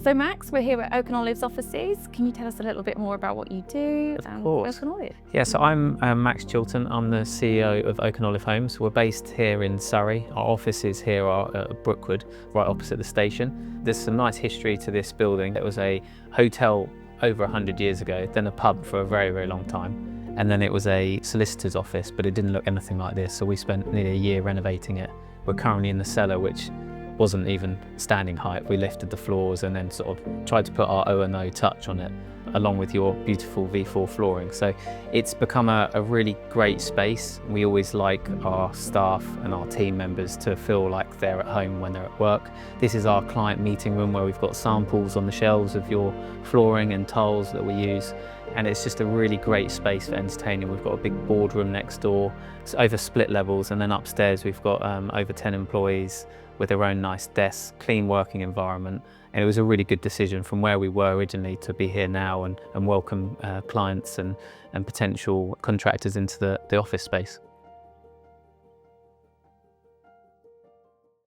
So Max, we're here at Oak and Olive's offices. Can you tell us a little bit more about what you do and Oak and Olive? Yeah, so I'm Max Chilton. I'm the CEO of Oak and Olive Homes. We're based here in Surrey. Our offices here are at Brookwood, right opposite the station. There's some nice history to this building. It was a hotel over 100 years ago, then a pub for a very, very long time. And then it was a solicitor's office, but it didn't look anything like this. So we spent nearly a year renovating it. We're currently in the cellar, which wasn't even standing height. We lifted the floors and then sort of tried to put our O&O touch on it, along with your beautiful V4 flooring. So it's become a really great space. We always like our staff and our team members to feel like they're at home when they're at work. This is our client meeting room where we've got samples on the shelves of your flooring and tiles that we use. And it's just a really great space for entertaining. We've got a big boardroom next door. It's over split levels, and then upstairs we've got over 10 employees with their own nice desks, clean working environment. And it was a really good decision from where we were originally to be here now and welcome clients and potential contractors into the office space.